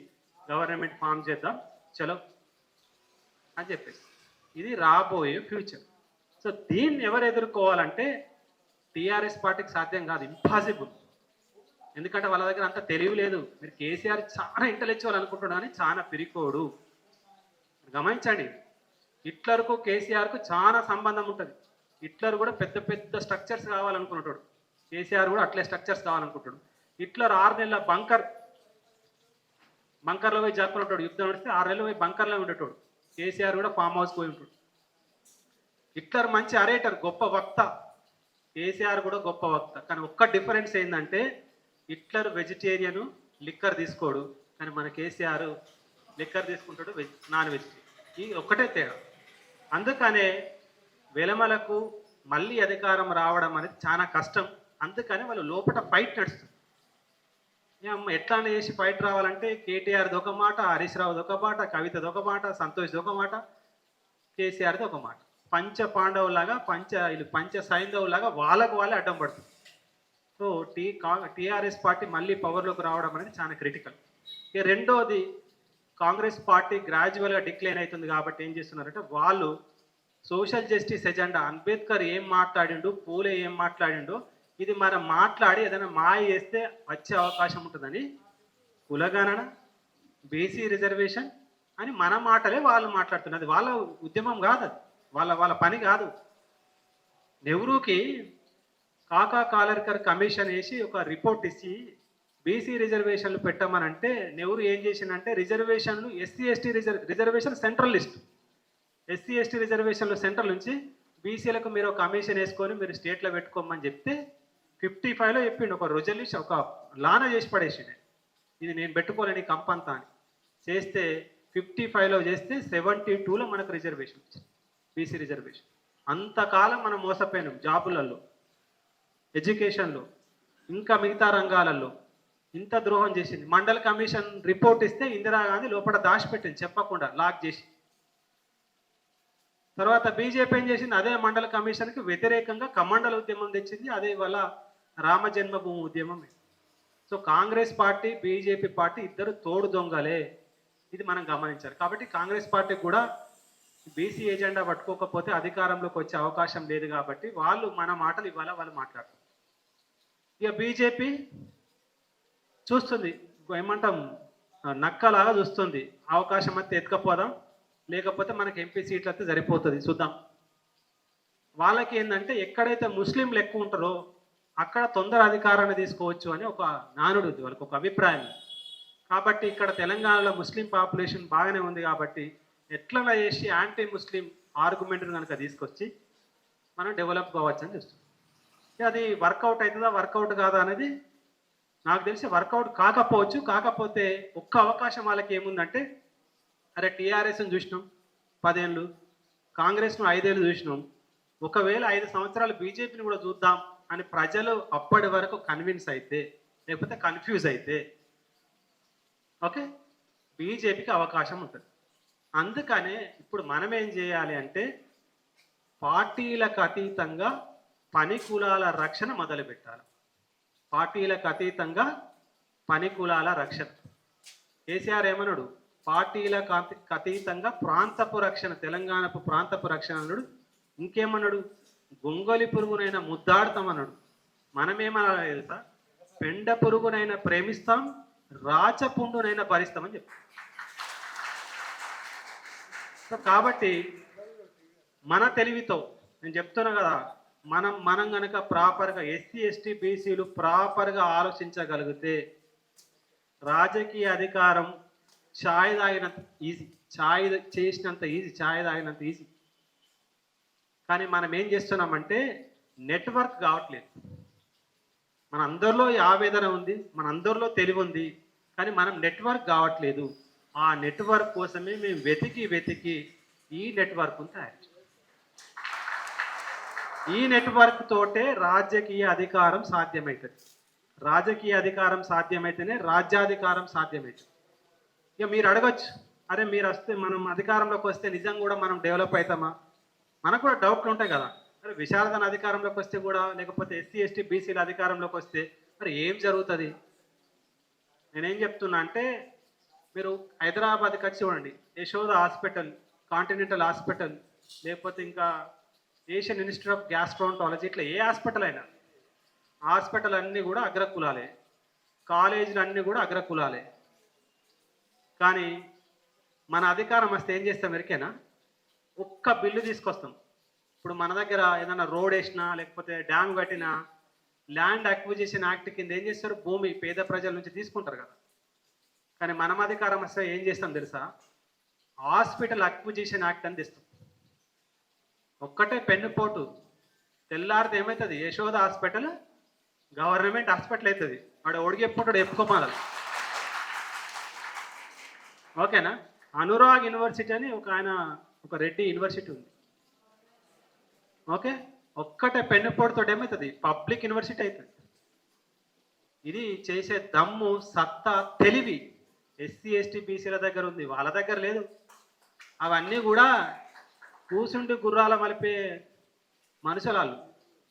గవర్నమెంట్ ఫామ్ చేద్దాం చలో అని చెప్పేసి. ఇది రాబోయే ఫ్యూచర్. సో దీన్ని ఎవరు ఎదుర్కోవాలంటే టీఆర్ఎస్ పార్టీకి సాధ్యం కాదు, ఇంపాసిబుల్. ఎందుకంటే వాళ్ళ దగ్గర అంత తెలివి లేదు. మీరు కేసీఆర్ చాలా ఇంటలెక్చువల్ అనుకుంటున్నా కానీ చాలా పిరికోడు. గమనించండి, హిట్లర్కు కేసీఆర్కు చాలా సంబంధం ఉంటుంది. హిట్లర్ కూడా పెద్ద పెద్ద స్ట్రక్చర్స్ కావాలనుకున్నట్టు, కేసీఆర్ కూడా అట్లే స్ట్రక్చర్స్ కావాలనుకుంటాడు. హిట్లర్ 6 నెలల బంకర్లో పోయి జరుపుకుంటాడు. యుద్ధం నడిస్తే 6 నెలలు పోయి బంకర్లో ఉండేటోడు. కేసీఆర్ కూడా ఫామ్ హౌస్ పోయి ఉంటాడు. హిట్లర్ మంచి అరేటర్, గొప్ప వక్త. కేసీఆర్ కూడా గొప్ప వక్త. కానీ ఒక్క డిఫరెన్స్ ఏంటంటే హిట్లర్ వెజిటేరియను, లిక్కర్ తీసుకోడు. కానీ మన కేసీఆర్ లిక్కర్ తీసుకుంటాడు, నాన్ వెజిటేరియన్. ఈ ఒక్కటే తేడా. అందుకనే వెలమలకు మళ్ళీ అధికారం రావడం అనేది చాలా కష్టం. అందుకని వాళ్ళు లోపల ఫైట్ నడుస్తుంది. ఎట్లా చేసి ఫైట్ రావాలంటే కేటీఆర్ది ఒక మాట, హరీష్ రావుది ఒక మాట, కవితది ఒక మాట, సంతోష్ది ఒక మాట, కేసీఆర్ది ఒక మాట. పంచ పాండవులాగా పంచ సైంధవులాగా వాళ్ళకు వాళ్ళే అడ్డం పడుతుంది. సో టీఆర్ఎస్ పార్టీ మళ్ళీ పవర్లోకి రావడం అనేది చాలా క్రిటికల్. ఇక రెండోది, కాంగ్రెస్ పార్టీ గ్రాడ్యువల్గా డిక్లైన్ అవుతుంది కాబట్టి ఏం చేస్తున్నారంటే వాళ్ళు సోషల్ జస్టిస్ ఎజెండా, అంబేద్కర్ ఏం మాట్లాడిండు, పూలే ఏం మాట్లాడిండో ఇది మనం మాట్లాడి ఏదైనా మాయ చేస్తే వచ్చే అవకాశం ఉంటుందని కులగణన, బీసీ రిజర్వేషన్ అని మన మాటలే వాళ్ళు మాట్లాడుతున్నారు. అది వాళ్ళ ఉద్యమం కాదు, అది వాళ్ళ పని కాదు. నెహ్రూకి కాకా కాలర్కర్ కమిషన్ వేసి ఒక రిపోర్ట్ ఇచ్చి బీసీ రిజర్వేషన్లు పెట్టమనంటే నెహ్రూ ఏం చేసిందంటే రిజర్వేషన్లు SC ST reservation central list, SC ST రిజర్వేషన్లు సెంట్రల్ నుంచి బీసీలకు మీరు ఒక కమిషన్ వేసుకొని మీరు స్టేట్లో పెట్టుకోమని చెప్తే 55లో చెప్పిండు, ఒక రెజల్యూషన్ ఒక లాన చేసి పడేసిండు. ఇది నేను పెట్టుకోలేని కంపంతా అని చేస్తే 55లో చేస్తే 72లో మనకు రిజర్వేషన్ వచ్చింది, బీసీ రిజర్వేషన్. అంతకాలం మనం మోసపోయినాం జాబులలో, ఎడ్యుకేషన్లో, ఇంకా మిగతా రంగాలలో. ఇంత ద్రోహం చేసింది. మండల్ కమిషన్ రిపోర్ట్ ఇస్తే ఇందిరాగాంధీ లోపల దాచిపెట్టింది చెప్పకుండా, లాక్ చేసి. తర్వాత బీజేపీ ఏం చేసింది, అదే మండల కమిషన్కి వ్యతిరేకంగా కమండల ఉద్యమం తెచ్చింది. అదే వల్ల రామ జన్మభూమి ఉద్యమం. So Congress party BJP party ఇద్దరు తోడు దొంగలే, ఇది మనం గమనించాలి. కాబట్టి కాంగ్రెస్ పార్టీకి కూడా బీసీ ఎజెండా పట్టుకోకపోతే అధికారంలోకి వచ్చే అవకాశం లేదు. కాబట్టి వాళ్ళు మన మాటలు ఇవాళ వాళ్ళు మాట్లాడతారు. ఇక బీజేపీ చూస్తుంది, ఏమంటాం నక్కలాగా చూస్తుంది. అవకాశం అయితే ఎత్తుకపోదాం, లేకపోతే మనకి ఎంపీ సీట్లు అయితే సరిపోతుంది, చూద్దాం. వాళ్ళకి ఏంటంటే ఎక్కడైతే ముస్లింలు ఎక్కువ ఉంటారో అక్కడ తొందర అధికారాన్ని తీసుకోవచ్చు అని ఒక నానుడు ఉంది వాళ్ళకి, ఒక అభిప్రాయం. కాబట్టి ఇక్కడ తెలంగాణలో ముస్లిం పాపులేషన్ బాగానే ఉంది కాబట్టి ఎట్లా చేసి యాంటీ ముస్లిం ఆర్గ్యుమెంట్ని కనుక తీసుకొచ్చి మనం డెవలప్ కావచ్చు అని చూస్తాం. అది వర్కౌట్ అవుతుందా వర్కౌట్ కాదా అనేది నాకు తెలిసి వర్కౌట్ కాకపోవచ్చు. కాకపోతే ఒక్క అవకాశం వాళ్ళకి ఏముందంటే, అరే టీఆర్ఎస్ని చూసినాం 10 ఏళ్ళు, కాంగ్రెస్ను 5 ఏళ్ళు చూసినాం, ఒకవేళ 5 సంవత్సరాలు బీజేపీని కూడా చూద్దాం అని ప్రజలు అప్పటి వరకు కన్విన్స్ అయితే, లేకపోతే కన్ఫ్యూజ్ అయితే ఓకే బీజేపీకి అవకాశం ఉంటుంది. అందుకనే ఇప్పుడు మనం ఏం చేయాలి అంటే, పార్టీలకు అతీతంగా పని కులాల రక్షణ మొదలుపెట్టాలి. పార్టీలకు అతీతంగా పని కులాల రక్షణ. కేసీఆర్ ఏమన్నాడు, పార్టీలకు అతీతంగా ప్రాంతపు రక్షణ, తెలంగాణపు ప్రాంతపు రక్షణ అన్నాడు. ఇంకేమన్నాడు, గొంగలి పురుగునైనా ముద్దాడతామన్నాడు. మనమేమన్నా తెలుసా, పెండ పురుగునైనా ప్రేమిస్తాం, రాచపుండునైనా భరిస్తామని చెప్పారు. సో కాబట్టి మన తెలివితో నేను చెప్తున్నా కదా, మనం కనుక ప్రాపర్గా ఎస్సీ ఎస్టీ బీసీలు ప్రాపర్గా ఆలోచించగలిగితే రాజకీయ అధికారం ఛాయ్ తాగినంత ఈజీ, ఛాయ్ చేసినంత ఈజీ, ఛాయ్ తాగినంత ఈజీ. కానీ మనం ఏం చేస్తున్నామంటే నెట్వర్క్ కావట్లేదు. మన అందరిలో ఈ ఆవేదన ఉంది, మన అందరిలో తెలివి ఉంది, కానీ మనం నెట్వర్క్ కావట్లేదు. ఆ నెట్వర్క్ కోసమే మేము వెతికి ఈ నెట్వర్క్ను తయారు చేయాలి. ఈ నెట్వర్క్ తోటే రాజకీయ అధికారం సాధ్యమవుతుంది. రాజకీయ అధికారం సాధ్యమైతేనే రాజ్యాధికారం సాధ్యమవుతుంది. ఇక మీరు అడగచ్చు, అరే మీరు వస్తే, మనం అధికారంలోకి వస్తే నిజంగా కూడా మనం డెవలప్ అవుతామా? మనకు కూడా డౌట్లు ఉంటాయి కదా. అరే విశారదన అధికారంలోకి వస్తే కూడా, లేకపోతే ఎస్సీ ఎస్టీ బీసీల అధికారంలోకి వస్తే మరి ఏం జరుగుతుంది? నేనేం చెప్తున్నా అంటే, మీరు హైదరాబాద్కి వచ్చి చూడండి, యశోద హాస్పిటల్, కాంటినెంటల్ హాస్పిటల్, లేకపోతే ఇంకా ఏషియన్ ఇన్స్టిట్యూట్ ఆఫ్ గ్యాస్ట్రాంటాలజీ, ఇట్లా ఏ హాస్పిటల్ అయినా, హాస్పిటల్ అన్నీ కూడా అగ్రకులాలే, కాలేజీలు అన్నీ కూడా అగ్రకులాలే. కానీ మన అధికారం వస్తే ఏం చేస్తాం ఎరికేనా? ఒక్క బిల్లు తీసుకొస్తాం. ఇప్పుడు మన దగ్గర ఏదైనా రోడ్ వేసినా, లేకపోతే డ్యామ్ కట్టినా, ల్యాండ్ అక్విజిషన్ యాక్ట్ కింద ఏం చేస్తారు, భూమి పేద ప్రజల నుంచి తీసుకుంటారు కదా. కానీ మనం అధికారం వస్తే ఏం చేస్తాం తెలుసా, హాస్పిటల్ అక్విజిషన్ యాక్ట్ అని తెస్తాం. ఒక్కటే పెన్నుపోటు, తెల్లారితే ఏమవుతుంది, యశోద హాస్పిటల్ గవర్నమెంట్ హాస్పిటల్ అవుతుంది. వాడు ఒడిగెప్పుకుంటాడు, ఎప్పుకోమాల. ఓకేనా? అనురాగ్ యూనివర్సిటీ అని ఒక రెడ్డి యూనివర్సిటీ ఉంది. ఓకే, ఒక్కటే పెన్నుపోటుతో ఏమవుతుంది, పబ్లిక్ యూనివర్సిటీ అవుతుంది. ఇది చేసే దమ్ము, సత్తా, తెలివి ఎస్సీ ఎస్టీ బీసీల దగ్గర ఉంది, వాళ్ళ దగ్గర లేదు. అవన్నీ కూడా కూసుండి గుర్రాల మలిపే మనుషులాలు.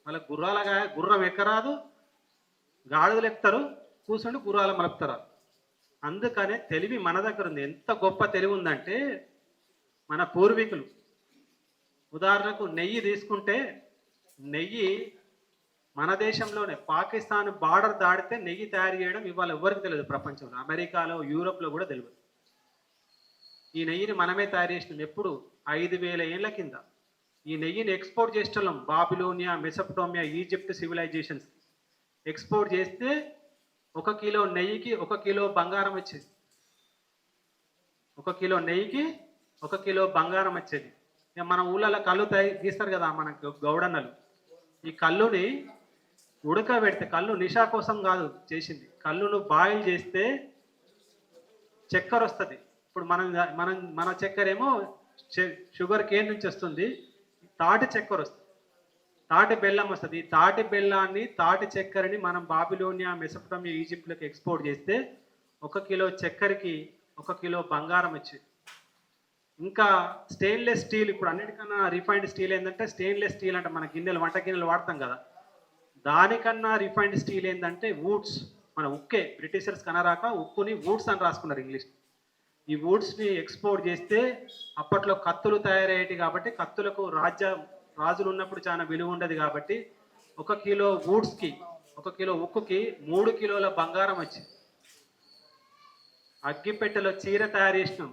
వాళ్ళకి గుర్రం ఎక్కరాదు, గాడిదలు ఎక్కుతారు, కూసుండి గుర్రాల మలుపుతారు. అందుకనే తెలివి మన దగ్గర ఉంది. ఎంత గొప్ప తెలివి ఉందంటే, మన పూర్వీకులు ఉదాహరణకు నెయ్యి తీసుకుంటే, నెయ్యి మన దేశంలోనే పాకిస్తాన్ బార్డర్ దాడితే నెయ్యి తయారు చేయడం ఇవాళ ఎవరికి తెలియదు ప్రపంచంలో. అమెరికాలో, యూరోప్లో కూడా తెలియదు. ఈ నెయ్యిని మనమే తయారు చేసినాం. ఎప్పుడు? 5000 ఏళ్ల కింద. ఈ నెయ్యిని ఎక్స్పోర్ట్ చేసేటోళ్ళం. Babylonia, Mesopotamia, Egypt civilisations export చేస్తే 1 కిలో నెయ్యికి 1 కిలో బంగారం వచ్చేది. 1 కిలో నెయ్యికి 1 కిలో బంగారం వచ్చేది. ఇక మన ఊళ్ళలో కళ్ళు తీస్తారు కదా మన గౌడన్నలు. ఈ కళ్ళుని ఉడకబెడితే, కళ్ళు నిషా కోసం కాదు చేసింది, కళ్ళును బాయిల్ చేస్తే చక్కెర వస్తుంది. ఇప్పుడు మనం మనం మన చక్కెర ఏమో షుగర్ కేన్ నుంచి వస్తుంది, తాటి చక్కెర వస్తుంది, తాటి బెల్లం వస్తుంది. ఈ తాటి బెల్లాన్ని, తాటి చక్కెరని మనం బాబిలోనియా, మెసొపొటామియా, ఈజిప్ట్లోకి ఎక్స్పోర్ట్ చేస్తే 1 కిలో చక్కెరకి 1 కిలో బంగారం వచ్చింది. ఇంకా స్టెయిన్లెస్ స్టీల్, ఇప్పుడు అన్నిటికన్నా రిఫైన్డ్ స్టీల్ ఏంటంటే, స్టెయిన్లెస్ స్టీల్ అంటే మన గిన్నెలు, వంట గిన్నెలు వాడతాం కదా, దానికన్నా రిఫైన్డ్ స్టీల్ ఏంటంటే వుడ్స్. మన ఉక్కే, బ్రిటిషర్స్ కనరాక ఉక్కుని వుడ్స్ అని రాసుకున్నారు ఇంగ్లీష్. ఈ వుడ్స్ని ఎక్స్పోర్ట్ చేస్తే అప్పట్లో కత్తులు తయారయ్యేవి కాబట్టి, కత్తులకు రాజులు ఉన్నప్పుడు చాలా విలువ ఉండదు కాబట్టి 1 కిలో వుడ్స్కి, 1 కిలో ఉక్కుకి 3 కిలోల బంగారం వచ్చింది. అగ్గిపెట్టెలో చీర తయారు చేసినాం,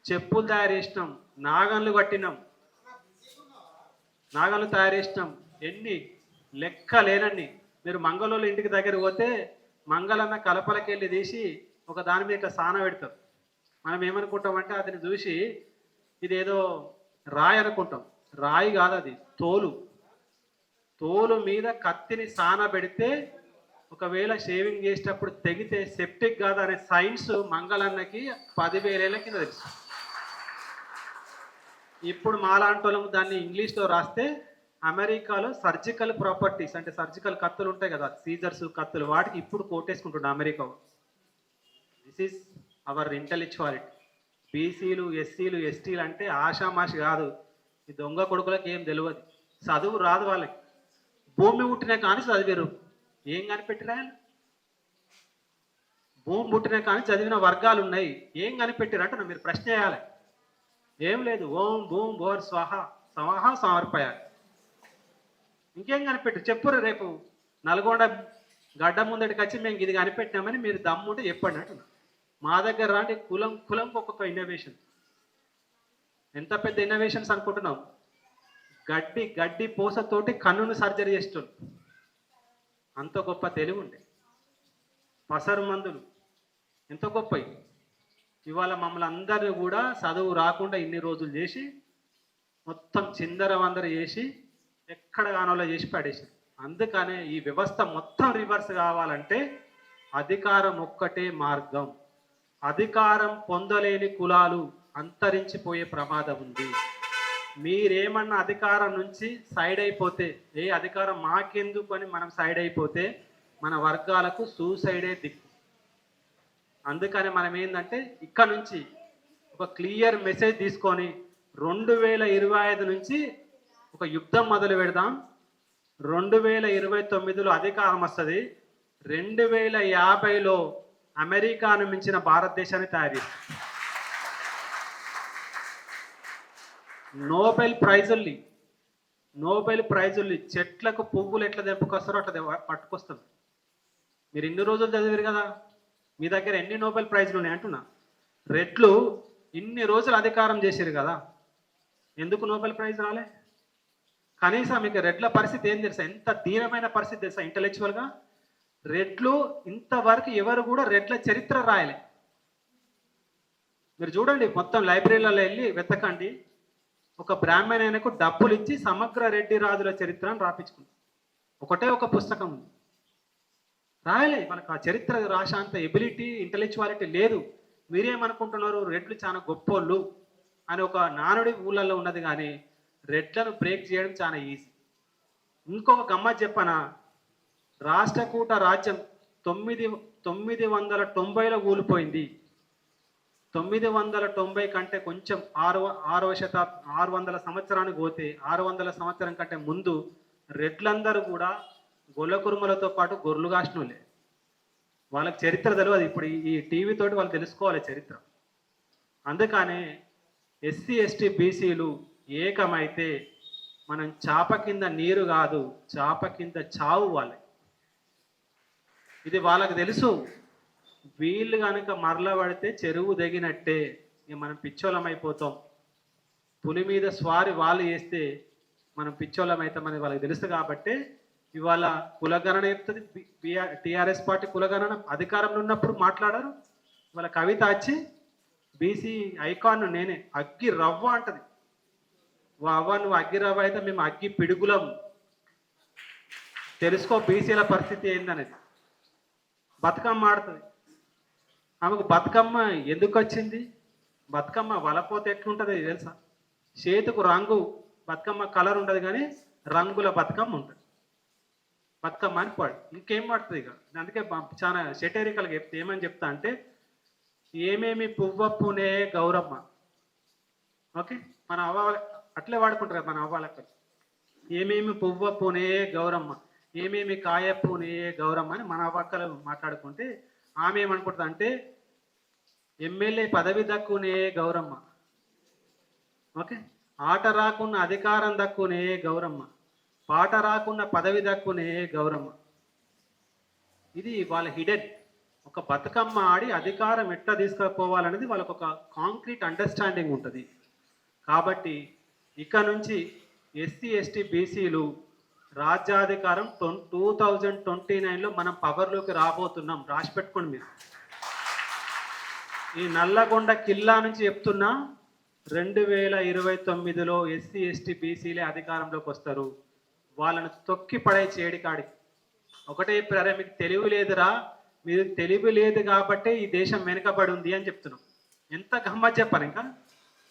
చెప్పులు తయారు చేసినాం, నాగన్లు కట్టినాం, నాగన్లు తయారు చేసినాం, ఎన్ని లెక్క లేనన్ని. మీరు మంగళోళ్ళ ఇంటికి దగ్గర పోతే మంగళన్న కలపలకెళ్ళి తీసి ఒక దాని మీద సాన పెడతారు. మనం ఏమనుకుంటామంటే అతన్ని చూసి ఇదేదో రాయి అనుకుంటాం. రాయి కాదు, అది తోలు. తోలు మీద కత్తిని సాన పెడితే ఒకవేళ షేవింగ్ చేసేటప్పుడు తెగితే సెప్టిక్ కాదు అనే సైన్స్ మంగళన్నకి 10,000 ఏళ్ళ కింద తెలుసు. ఇప్పుడు మాలాంటోళ్ళం దాన్ని ఇంగ్లీష్లో రాస్తే అమెరికాలో సర్జికల్ ప్రాపర్టీస్ అంటే సర్జికల్ కత్తులు ఉంటాయి కదా, సీజర్స్ కత్తులు, వాటికి ఇప్పుడు కోటేసుకుంటుండే America. This is our intellectuality. బీసీలు, ఎస్సీలు, ఎస్టీలు అంటే ఆషామాషి కాదు. ఈ దొంగ కొడుకులకు ఏం తెలియదు, చదువు రాదు వాళ్ళకి. భూమి పుట్టినా కానీ చదివారు, ఏం కనిపెట్టిరా? భూమి పుట్టినా కానీ చదివిన వర్గాలు ఉన్నాయి, ఏం కనిపెట్టిరంటే మీరు ప్రశ్న చేయాలి. ఏం లేదు, ఓం భూమ్ భోర్ స్వాహ సమాహ సమర్పయాలి. ఇంకేం కనిపెట్టు చెప్పురు. రేపు నల్గొండ గడ్డ ముందటికి వచ్చి మేము ఇది కనిపెట్టినామని మీరు దమ్ముంటే చెప్పండి అంటున్నా. మా దగ్గర రాండి, కులం ఒక్కొక్క ఇన్నోవేషన్. ఎంత పెద్ద ఇన్నోవేషన్స్ అనుకుంటున్నాం. గడ్డి పూసతోటి కన్నును సర్జరీ చేస్తుంది, అంత గొప్ప తెలివి ఉండే. పసరు మందులు ఎంత గొప్పవి. ఇవాళ మమ్మల్ని అందరినీ కూడా చదువు రాకుండా ఇన్ని రోజులు చేసి మొత్తం చిందరవందర చేసి ఎక్కడ కానోలో చేసి పడేసారు. అందుకనే ఈ వ్యవస్థ మొత్తం రివర్స్ కావాలంటే అధికారం ఒక్కటే మార్గం. అధికారం పొందలేని కులాలు అంతరించిపోయే ప్రమాదం ఉంది. మీరేమన్నా అధికారం నుంచి సైడ్ అయిపోతే, అధికారం మాకెందుకు అని మనం సైడ్ అయిపోతే మన వర్గాలకు సూసైడే దిక్కు. అందుకని మనం ఏంటంటే ఇక్కడ నుంచి ఒక క్లియర్ మెసేజ్ తీసుకొని 2025 నుంచి ఒక యుద్ధం మొదలు పెడదాం. 2029లో అధికారం వస్తుంది. 2050లో అమెరికాను మించిన భారతదేశాన్ని తయారు చేస్తాం. నోబెల్ ప్రైజుల్ని చెట్లకు పువ్వులు ఎట్లా తెంపుకొస్తారో అట్లా పట్టుకొస్తాం. మీరు ఇన్ని రోజులు చదివారు కదా, మీ దగ్గర ఎన్ని నోబెల్ ప్రైజులు ఉన్నాయి అంటున్నా. రెడ్లు ఇన్ని రోజులు అధికారం చేశారు కదా, ఎందుకు నోబెల్ ప్రైజ్ రాలే? కనీసం మీకు రెడ్ల పరిస్థితి ఏం తెలుసా? ఎంత దీనమైన పరిస్థితి తెలుసా ఇంటలెక్చువల్గా? రెడ్లు ఇంతవరకు ఎవరు కూడా రెడ్ల చరిత్ర రాయలే. మీరు చూడండి, మొత్తం లైబ్రరీలలో వెళ్ళి వెతకండి. ఒక బ్రాహ్మణునికి డబ్బులు ఇచ్చి సమగ్ర రెడ్డి రాజుల చరిత్రను రాపించుకుంది. ఒకటే ఒక పుస్తకం ఉంది, రాయలే. మనకు ఆ చరిత్ర రాసేంత ఎబిలిటీ, ఇంటలెక్చువాలిటీ లేదు. మీరేమనుకుంటున్నారు? రెడ్లు చాలా గొప్పోళ్ళు అని ఒక నానుడి ఊళ్ళల్లో ఉన్నది, కానీ రెడ్లను బ్రేక్ చేయడం చాలా ఈజీ. ఇంకొక గమ్మత్ చెప్పనా, రాష్ట్రకూట రాజ్యం 990లో కూలిపోయింది. 990 కంటే కొంచెం 600 సంవత్సరానికి పోతే 600 సంవత్సరం కంటే ముందు రెడ్లందరూ కూడా గొల్లకురుమలతో పాటు గొర్రెలు కాసినోళ్ళే. వాళ్ళకి చరిత్ర తెలియదు. ఇప్పుడు ఈ టీవీ తోటి వాళ్ళు తెలుసుకోవాలి చరిత్ర. అందుకనే ఎస్సీ ఎస్టీ బీసీలు ఏకమైతే మనం చాప కింద నీరు కాదు, చాప కింద చావు వాళ్ళకి. ఇది వాళ్ళకి తెలుసు. వీళ్ళు కనుక మరల పడితే చెరువు దిగినట్టే, ఇక మనం పిచ్చోళం అయిపోతాం. పులి మీద స్వారి వాళ్ళు చేస్తే మనం పిచ్చోళం అవుతామని వాళ్ళకి తెలుసు. కాబట్టి ఇవాళ కులగణన చెప్తుంది. టీఆర్ఎస్ పార్టీ కులగణన అధికారంలో ఉన్నప్పుడు మాట్లాడారు. ఇవాళ కవిత వచ్చి బీసీ ఐకాన్ నేనే, అగ్గి రవ్వ అంటది. అవ్వ నువ్వు అగ్గి రవ్వ అయితే మేము అగ్గి పిడుగులం. తెలుసుకో బీసీల పరిస్థితి ఏందనేది. బతుకమ్మ ఆడుతుంది. ఆమెకు బతుకమ్మ ఎందుకు వచ్చింది? బతుకమ్మ వలపోతే ఎట్లుంటుంది తెలుసా? చేతుకు రంగు బతుకమ్మ కలర్ ఉండదు, కానీ రంగుల బతుకమ్మ ఉంటుంది. బతుకమ్మ అని పాడు, ఇంకేం పడుతుంది ఇక. అందుకే చాలా సెటేరికల్గా చెప్తే ఏమని చెప్తా అంటే, ఏమేమి పువ్వప్పునే గౌరమ్మ. ఓకే, మన అవ్వ అట్లే వాడుకుంటారు కదా మన అవ్వాలక్కడ. ఏమేమి పువ్వప్పునే గౌరమ్మ, ఏమేమి కాయప్పునే గౌరమ్మ అని మన అవ్వక్కలు మాట్లాడుకుంటే, ఆమె ఏమనుకుంటుంది అంటే ఎమ్మెల్యే పదవి దక్కునే గౌరమ్మ. ఓకే, ఆట రాకున్న అధికారం దక్కునే గౌరమ్మ, పాట రాకున్న పదవి దక్కునే గౌరమ్మ. ఇది వాళ్ళ హిడెన్. ఒక బతుకమ్మ ఆడి అధికారం ఎట్లా తీసుకుపోవాలనేది వాళ్ళకు ఒక కాంక్రీట్ అండర్స్టాండింగ్ ఉంటుంది. కాబట్టి ఇక నుంచి ఎస్సీ ఎస్టీ బీసీలు రాజ్యాధికారం 2029లో మనం పవర్లోకి రాబోతున్నాం. రాసి పెట్టుకోండి మీరు. ఈ నల్లగొండ కిల్లా నుంచి చెప్తున్నా, 2029లో ఎస్సీ ఎస్టీ బీసీలే అధికారంలోకి వస్తారు. వాళ్ళను తొక్కి పడే చేయడికాడికి ఒకటే చెప్పారే, మీకు తెలివి లేదురా, మీరు తెలివి లేదు కాబట్టే ఈ దేశం వెనుకబడి ఉంది అని చెప్తున్నాం. ఎంత గమ్మత్ చెప్పాను. ఇంకా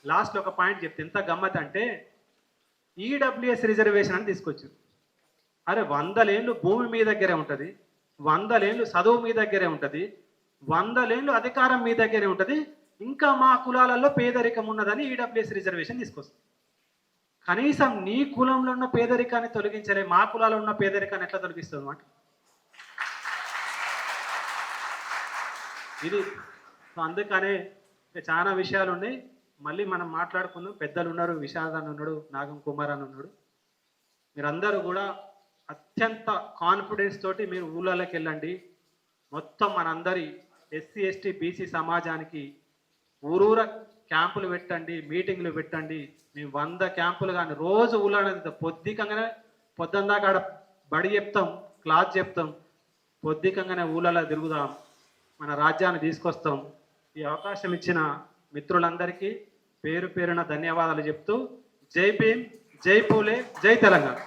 లాస్ట్లో ఒక పాయింట్ చెప్తే ఎంత గమ్మత్ అంటే, ఈడబ్ల్యూఎస్ రిజర్వేషన్ అని తీసుకొచ్చారు. అరే 100 ఏళ్ళు భూమి మీ దగ్గరే ఉంటుంది, 100 ఏళ్ళు చదువు మీ దగ్గరే ఉంటుంది, 100 ఏళ్ళు అధికారం మీ దగ్గరే ఉంటుంది, ఇంకా మా కులాలలో పేదరికం ఉన్నదని ఈడబ్ల్యూఎస్ రిజర్వేషన్ తీసుకొస్తుంది. కనీసం నీ కులంలో ఉన్న పేదరికాన్ని తొలగించలే, మా కులాల్లో ఉన్న పేదరికాన్ని ఎట్లా తొలగిస్తుంది అన్నమాట. ఇది అందుకనే చాలా విషయాలు ఉన్నాయి, మళ్ళీ మనం మాట్లాడుకుందాం. పెద్దలు ఉన్నారు, విశారద్ అని ఉన్నాడు, నాగం కుమార్ అని ఉన్నాడు. మీరందరూ కూడా అత్యంత కాన్ఫిడెన్స్ తోటి మీరు ఊళ్ళలోకి వెళ్ళండి. మొత్తం మనందరి ఎస్సీ ఎస్టీ బీసీ సమాజానికి ఊరూర క్యాంపులు పెట్టండి, మీటింగ్లు పెట్టండి. మేము 100 క్యాంపులు కానీ రోజు ఊళ్ళో పొద్దుకంగానే పొద్దుందాకా ఆడ బడి చెప్తాం, క్లాస్ చెప్తాం, పొద్దుకంగానే ఊళ్ళలో తిరుగుదాం, మన రాజ్యాన్ని తీసుకొస్తాం. ఈ అవకాశం ఇచ్చిన మిత్రులందరికీ పేరు పేరున ధన్యవాదాలు చెప్తూ, జై భీమ్, జై పూలే, జై తెలంగాణ.